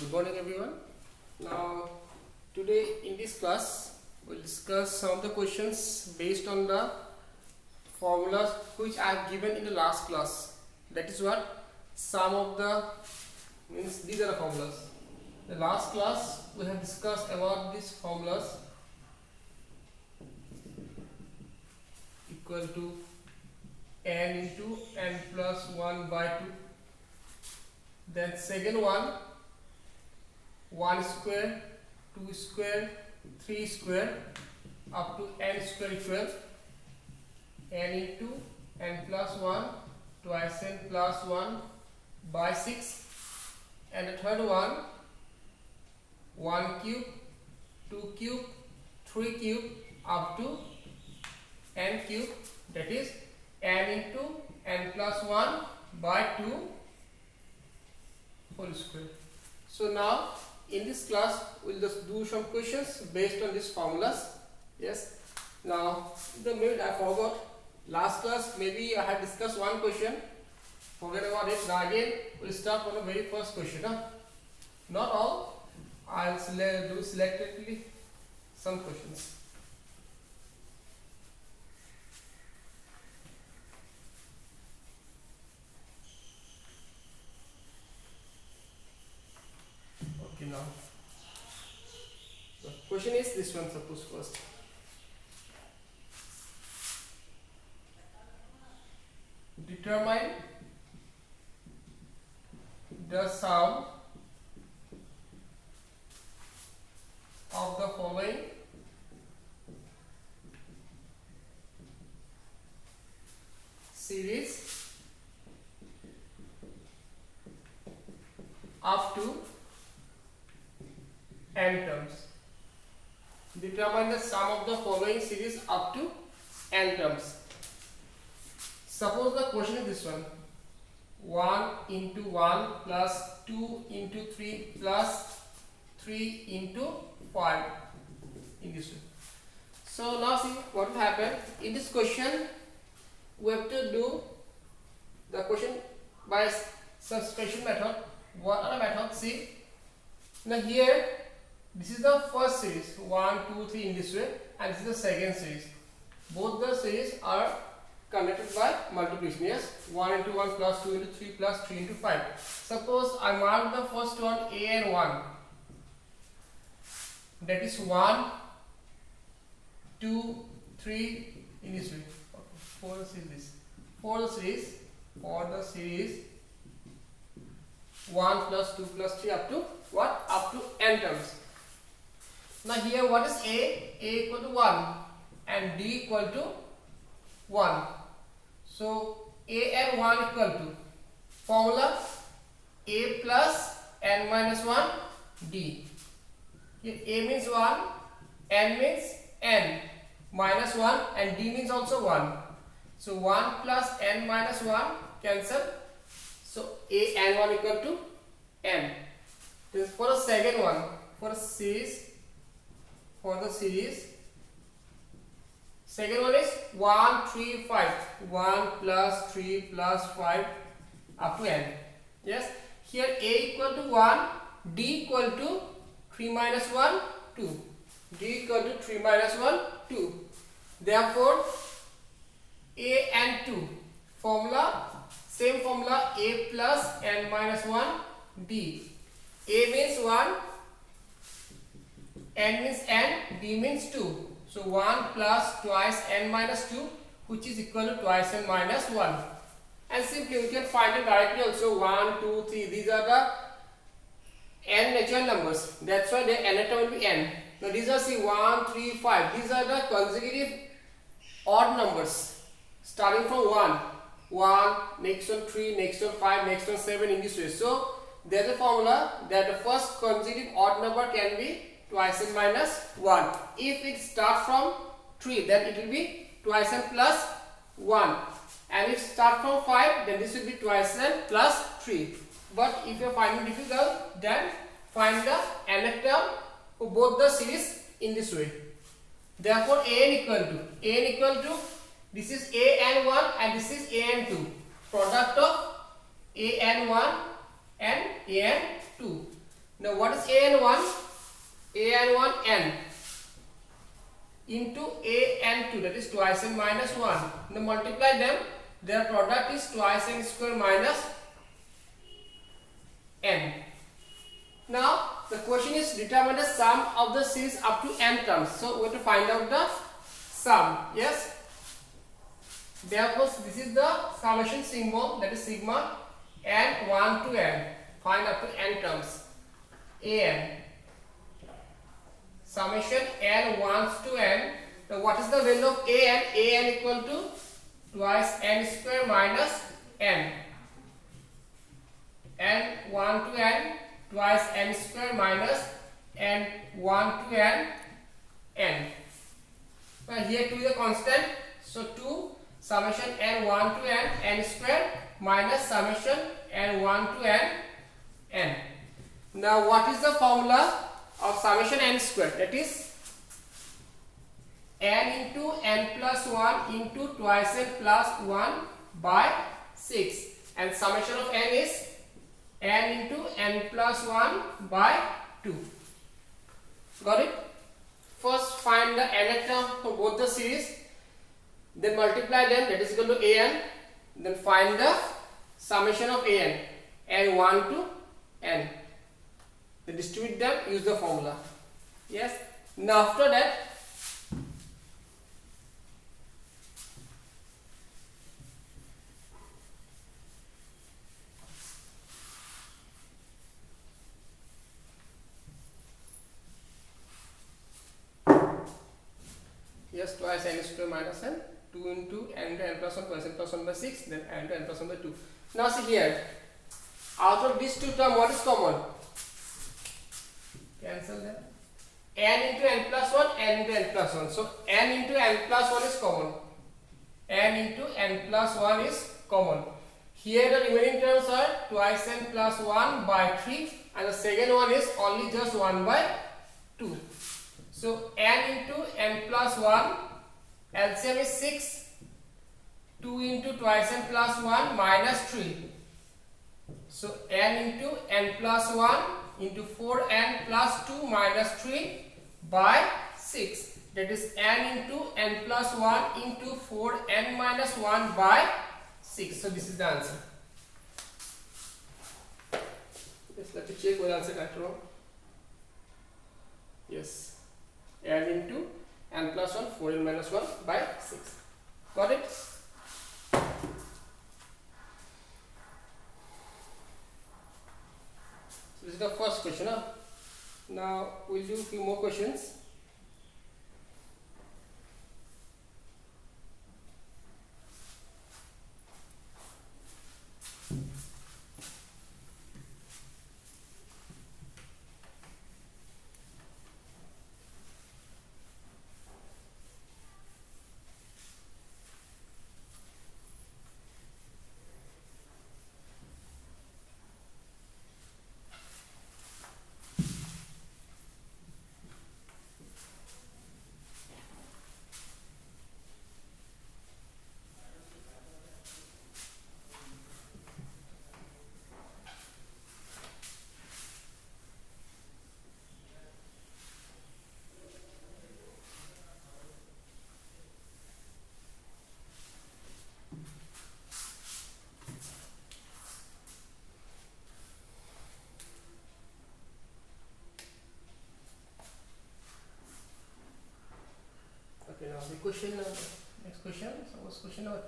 Good morning everyone. Now today in this class we'll discuss some of the questions based on the formulas which I have given in the last class. That is what some of the means these are the formulas. The last class we have discussed about these formulas equal to n into n plus 1 by 2. Then second one 1 square, 2 square, 3 square up to n square equal n into n plus 1 twice n plus 1 by 6. And the third one 1 cube, 2 cube, 3 cube up to n cube, that is n into n plus 1 by 2 whole square. So now in this class we'll just do some questions based on these formulas. Yes. Now the minute I forgot, last class maybe I had discussed one question, forget about it. Now again we'll start from the very first question. Not all, I'll do selectively some questions. Okay, now the question is this one. Suppose first determine the sum of the following series up to n terms. Determine the sum of the following series up to n terms. Suppose the question is this one: 1 into 1 plus 2 into 3 plus 3 into 5 in this way. So now see what will happen in this question. We have to do the question by some special method. What are the methods? See, now here this is the first series 1, 2, 3 in this way, and this is the second series. Both the series are conducted by multiplication. Yes, 1 into 1 plus 2 into 3 plus 3 into 5. Suppose I mark the first one a and 1. That is 1, 2, 3 in this way. Okay. For the series 1 plus 2 plus 3 up to what? Up to n terms. Now here what is a? A equal to 1 and d equal to 1. So a and 1 equal to formula a plus n minus 1 d. Here a means 1, n means n minus 1 and d means also 1. So 1 plus n minus 1 cancel. So a and 1 equal to n. This is for the second one. For the series second one is 1, 3, 5. 1 plus 3 plus 5 up to n. Yes. Here a equal to 1, d equal to 3 minus 1, 2. d equal to 3 minus 1, 2. Therefore, a and 2. Formula, same formula, a plus n minus 1, d. A means 1, n means n, d means 2. So 1 plus twice n minus 2, which is equal to twice n minus 1. And simply we can find it directly also. 1, 2, 3. These are the n natural numbers. That's why the n term will be n. Now these are see 1, 3, 5. These are the consecutive odd numbers. Starting from 1. 1, next one 3, next one 5, next one 7 in this way. So there is a formula that the first consecutive odd number can be twice n minus 1. If it starts from 3, then it will be twice n plus 1. And if it starts from 5, then this will be twice n plus 3. But if you are finding difficult, then find the nth term for both the series in this way. Therefore, an equal to this is a and 1 and this is a and 2. Product of a and 1 and a and 2. Now what is an1? an1 n into an2, that is twice n minus 1. Now multiply them, their product is twice n square minus n. Now the question is determine the sum of the series up to n terms. So we have to find out the sum. Yes. Therefore this is the summation symbol, that is sigma n 1 to n. Find up to n terms. An summation n 1 to n. Now what is the value of an? An equal to twice n square minus n. N 1 to n twice n square minus n 1 to n n. Now here 2 is a constant, so 2 summation n 1 to n n square minus summation n 1 to n n. Now what is the formula of summation n square? That is n into n plus 1 into twice n plus 1 by 6, and summation of n is n into n plus 1 by 2. Got it? First find the nth term for both the series, then multiply them, that is equal to an, then find the summation of an, n 1 to n. Then distribute them, use the formula. Yes. Now after that, yes, twice n square minus n, 2 into n to n plus 1 twice n plus 1 by 6, then n to n plus 1 by 2. Now see here, out of these two terms, what is common? Cancel them. N into n plus 1, n into n plus 1. So n into n plus 1 is common. N into n plus 1 is common. Here the remaining terms are twice n plus 1 by 3, and the second one is only just 1 by 2. So n into n plus 1, LCM is 6, 2 into twice n plus 1 minus 3. So n into n plus 1 into 4n plus 2 minus 3 by 6. That is n into n plus 1 into 4n minus 1 by 6. So this is the answer. Yes, let me check what answer got wrong. Yes. N into n plus 1, 4n minus 1 by 6. Got it? So this is the first question. Now we'll do a few more questions. Okay, now the question, next question, so what's question number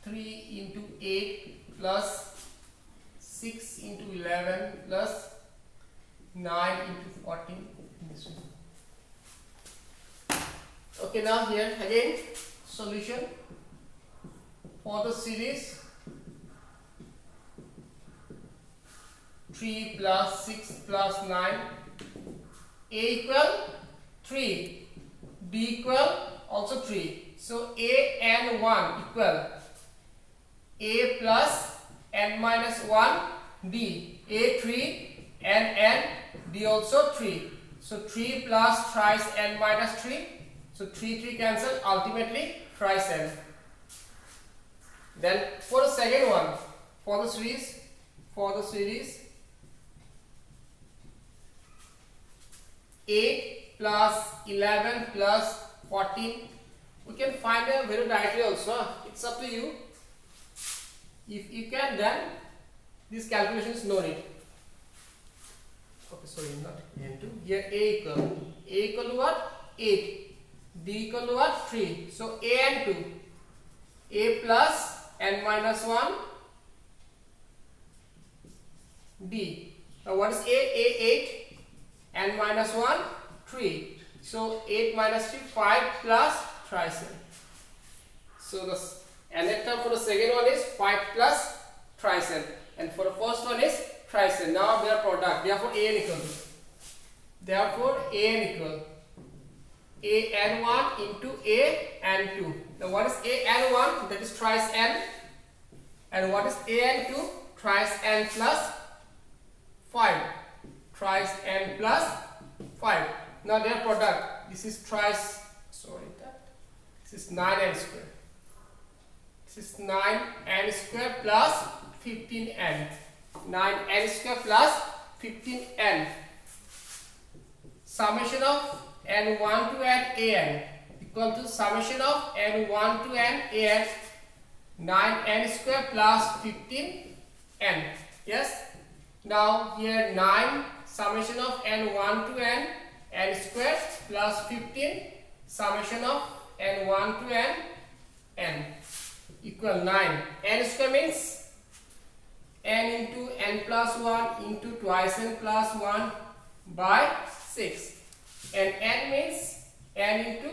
2? 3 into 8 plus 6 into 11 plus 9 into 14 in this way. Okay, now here again solution for the series 3 plus 6 plus 9, a equal 3, b equal also 3. So a and 1 equal a plus n minus 1 d, a 3 and n, d also 3. So 3 plus thrice n minus 3. So 3 cancel, ultimately thrice n. Then for the second one, for the series 8 plus 11 plus 14. We can find a value directly also. It's up to you. If you can, then this calculation is no need. Okay, sorry, not n2. Here a equal to what? 8. D equal to what? 3. So a and 2. A plus n minus 1. D. Now what is a? A 8. N minus 1. 3. So 8 minus 3, 5 plus trisun. So the nth term for the second one is 5 plus trisun, and for the first one is trisun. Now their product. Therefore an equal. Therefore an equal a n1 into a n2. Now what is a n1? That is thrice n. And what is a n2? Thrice n plus 5. Thrice n plus 5. Now their product. This is thrice. Sorry, this is 9n square. This is 9n square plus 15n. 9n square plus 15n. Summation of n1 to n equal to summation of n1 to n 9n square plus 15n. Yes. Now here 9 summation of n1 to n square plus 15 summation of n1 to n equal 9. N square means n into n plus 1 into twice n plus 1 by 6. And n means n into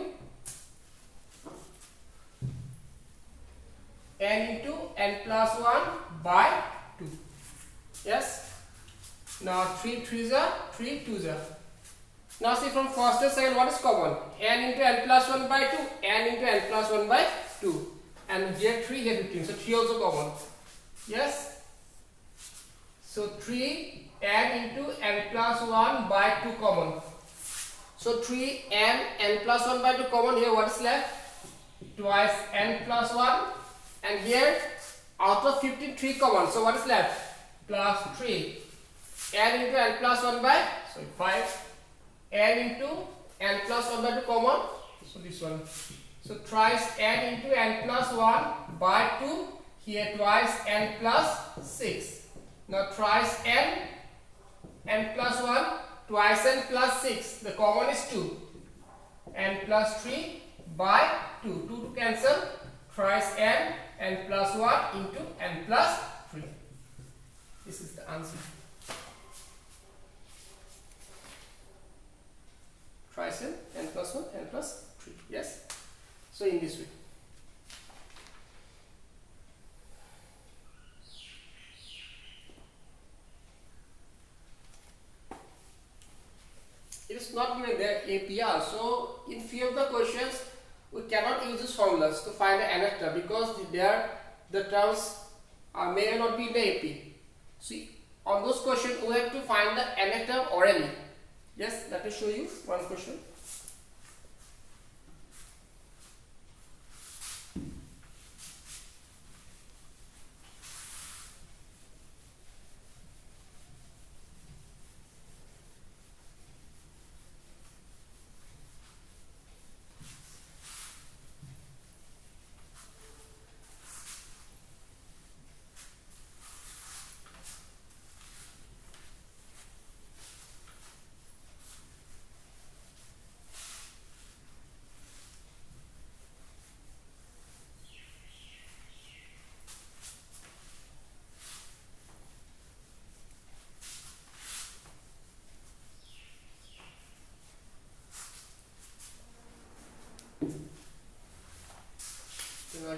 n plus 1 by 2. Yes. Now 3 3s are 3 2s are. Now see from first and second what is common? N into n plus 1 by 2, n into n plus 1 by 2. And here 3, here 15. So 3 also common. Yes. So 3 n into n plus 1 by 2 common. So 3 n plus 1 by 2 common. Here what is left? Twice n plus 1. And here out of 15 3 common. So what is left? Plus 3. N into n plus 1 by 5. N into n plus 1 by 2 common. So this one. So thrice n into n plus 1 by 2. Here twice n plus 6. Now thrice n plus 1. Twice n plus 6. The common is 2. N plus 3 by 2. 2 to cancel. Thrice n plus 1 into n plus 3. This is the answer. Thrice n plus 1, n plus 3. Yes. So in this way. It is not given there APR. So in few of the questions we cannot use these formulas to find the nth term because the terms may not be in the AP. See, on those questions we have to find the nth term orally. Yes, let me show you one question.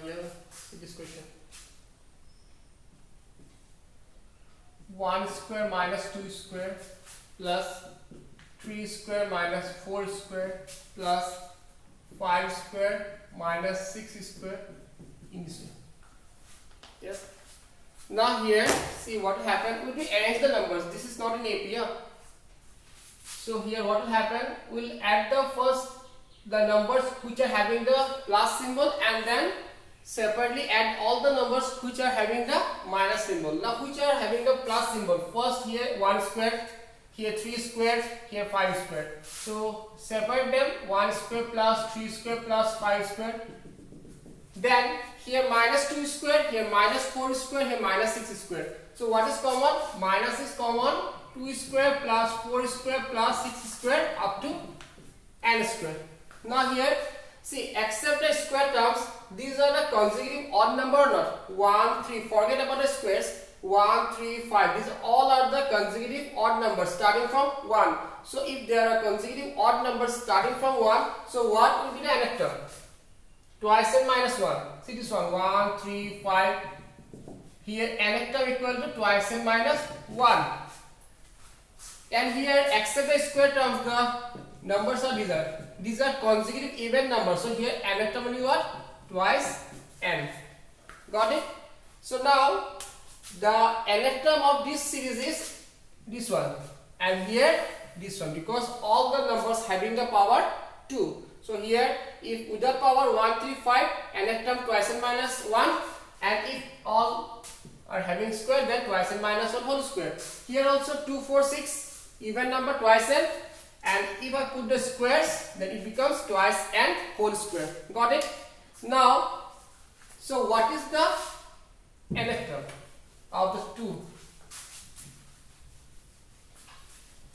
Here, see this question. 1 square minus 2 square plus 3 square minus 4 square plus 5 square minus 6 square in this way. Yes. Now here, see what will happen. We'll arrange the numbers. This is not an AP here. So here what will happen? We'll add the numbers which are having the plus symbol and then separately add all the numbers which are having the minus symbol. Now which are having the plus symbol. First here 1 square here 3 squared, here 5 squared. So separate them, 1 square plus 3 square plus 5 square. Then here minus 2 square, here minus 4 square, here minus 6 square. So what is common? Minus is common. 2 square plus 4 square plus 6 square up to n square. Now here, see, except the square terms, these are the consecutive odd number or not? 1, 3, forget about the squares. 1, 3, 5, these all are the consecutive odd numbers starting from 1. So if there are consecutive odd numbers starting from 1, so what will be the nth term? Twice n minus 1. See this one, 1, 3, 5. Here nth term equal to twice n minus 1. And here except the square terms, the numbers are these are consecutive even numbers. So here nth term will be what? Twice n. Got it? So now the nth term of this series is this one, and here this one, because all the numbers having the power 2. So here if with the power 1, 3, 5, nth term twice n minus 1, and if all are having square, then twice n minus 1 whole square. Here also 2, 4, 6 even number twice n, and if I put the squares, then it becomes twice n whole square. Got it? Now, so what is the nth term of the 2?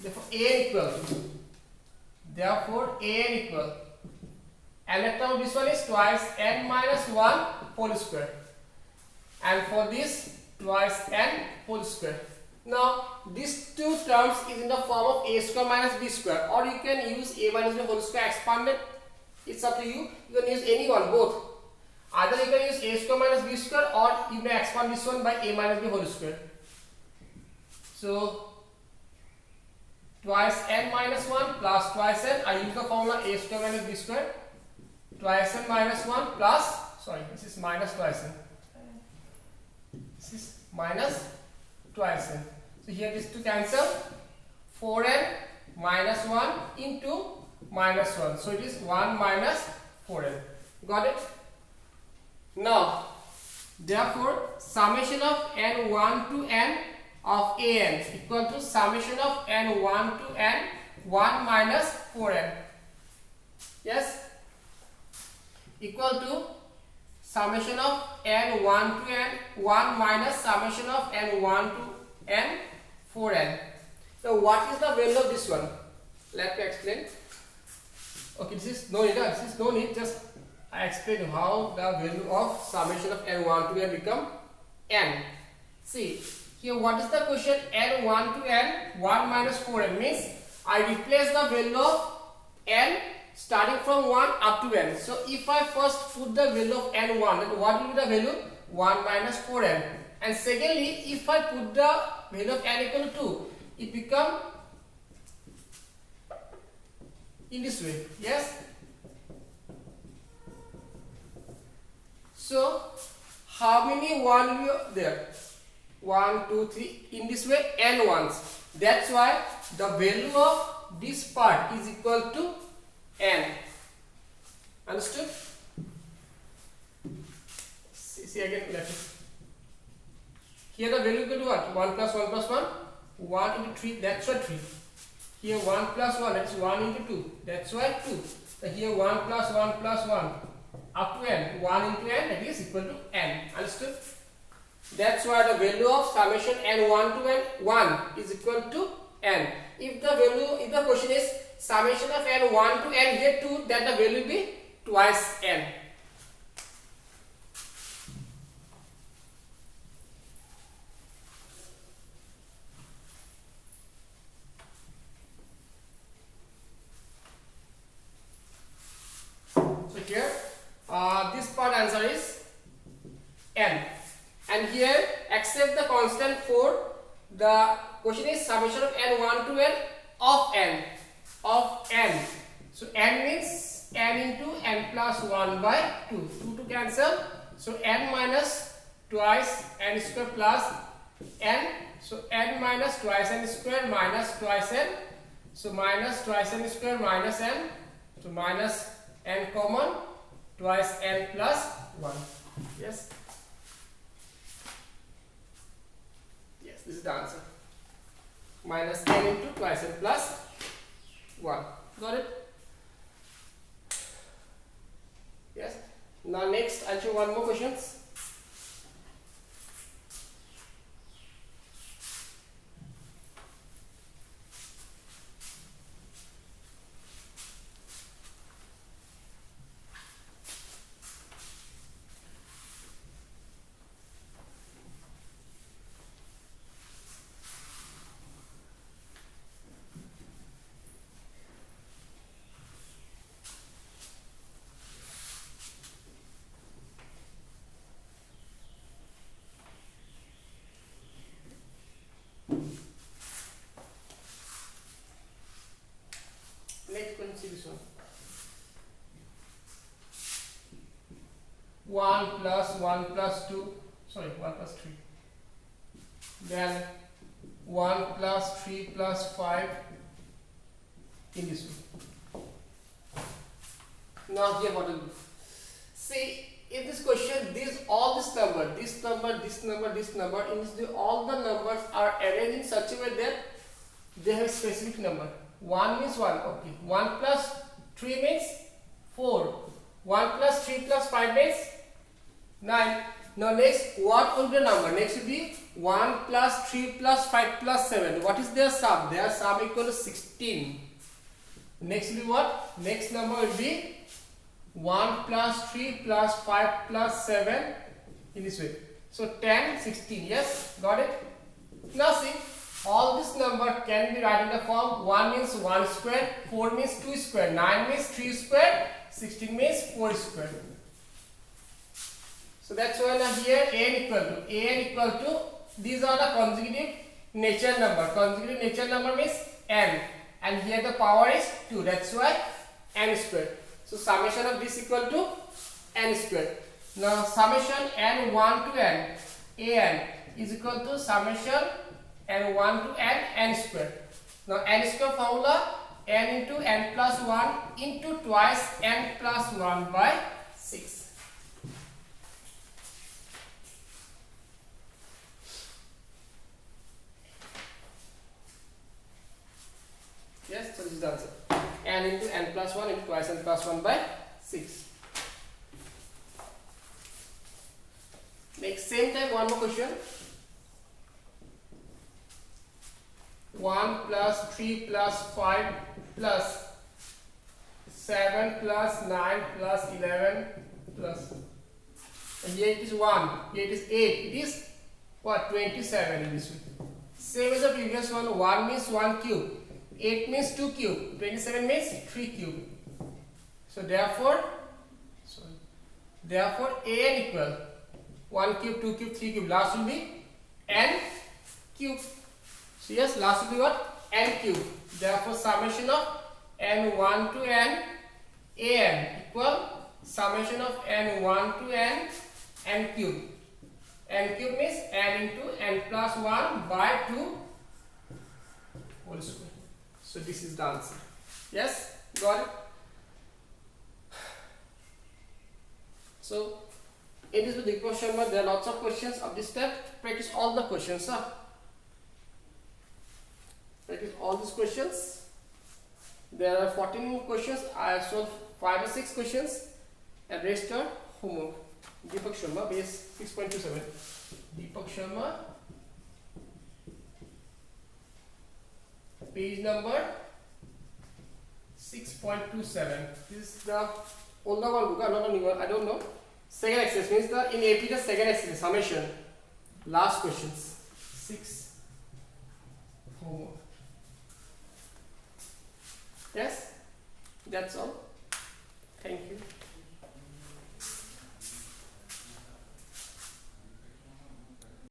Therefore a equal. Therefore a equal. Nth term of this one is twice n minus 1 whole square, and for this twice n whole square. Now these two terms is in the form of a square minus b square, or you can use a minus b whole square expanded. It's up to you. You can use any one, both. Either you can use a square minus b square, or you may expand this one by a minus b whole square. So twice n minus 1 plus twice n, I use the formula a square minus b square. Twice n minus 1 plus, sorry, this is minus twice n. This is minus twice n. So here these two cancel. 4n minus 1 into minus 1. So it is 1 minus 4n. Got it? Now, therefore, summation of n1 to n of an equal to summation of n1 to n 1 minus 4n. Yes? Equal to summation of n1 to n 1 minus summation of n1 to n 4n. So what is the value of this one? Let me explain. Okay, this is no need, just I explain how the value of summation of n1 to n become n. See, here what is the question? n1 to n 1 minus 4n means I replace the value of n starting from 1 up to n. So if I first put the value of n1, then what will be the value? 1 minus 4n. And secondly, if I put the value of n equal to 2, it become in this way. Yes? So how many 1 will be there? 1, 2, 3. In this way, n ones. That's why the value of this part is equal to n. Understood? See again, let us. Here the value equal to what? 1 plus 1 plus 1. 1 into 3, that's why 3. Here 1 plus 1, that's 1 into 2. That's why 2. So here 1 plus 1 plus 1 up to n. 1 into n, that is equal to n. Understood? That's why the value of summation n1 to n1 is equal to n. If the question is summation of n1 to n, here 2, then the value will be twice n. So here this part answer is n. And here, except the constant 4, the question is summation of n1 to n of n. Of n. So n means n into n plus 1 by 2. 2 to cancel. So n minus twice n square plus n. So n minus twice n square minus twice n. So minus twice n square minus n. So minus n common, twice n plus 1. Yes? Yes, this is the answer. minus n into twice n plus 1. Got it? Yes. Now next I'll show one more questions. See this one. 1 plus 1 plus 2, sorry, 1 plus 3. Then 1 plus 3 plus 5 in this way. Now here what will do? See, in this question, all this number, this number, this number, this number, in this all the numbers are arranged in such a way that they have a specific number. 1 means 1, okay. 1 plus 3 means 4. 1 plus 3 plus 5 means 9. Now next, what will be the number? Next will be 1 plus 3 plus 5 plus 7. What is their sum? Their sum equal to 16. Next will be what? Next number will be 1 plus 3 plus 5 plus 7 in this way. So 10, 16. Yes, got it? Now see. All this number can be written in the form 1 means 1 square, 4 means 2 square, 9 means 3 square, 16 means 4 square. So that's why now here an equal to these are the consecutive natural number. Consecutive natural number means n, and here the power is 2. That's why n square. So summation of this equal to n square. Now summation n1 to n, an is equal to summation n1 to n square. Now n square formula n into n plus 1 into twice n plus 1 by 6. Yes, so this is the answer. N into n plus 1 into twice n plus 1 by 6. Next, same time, one more question. 1 plus 3 plus 5 plus 7 plus 9 plus 11 plus, and here it is 1, here it is 8, it is what? 27 in this way. Same as the previous one. 1 means 1 cube, 8 means 2 cube, 27 means 3 cube. So therefore an equal 1 cube, 2 cube, 3 cube, last will be n cube. So yes, last will be what? N cube. Therefore summation of n1 to n equal summation of n1 to n cube. N cube means n into n plus 1 by 2 whole square. So this is the answer. Yes, got it? So in this big question, there are lots of questions of this type. Practice all the questions. Practice all these questions. There are 14 questions. I have solved 5 or 6 questions, and rest are homework. Deepak Sharma, base 6.27. Deepak Sharma, page number 6.27. This is the older one book, not a new one. I don't know. Second exercise means the in AP the second exercise summation. Last questions. 6 homework. Yes, that's all. Thank you.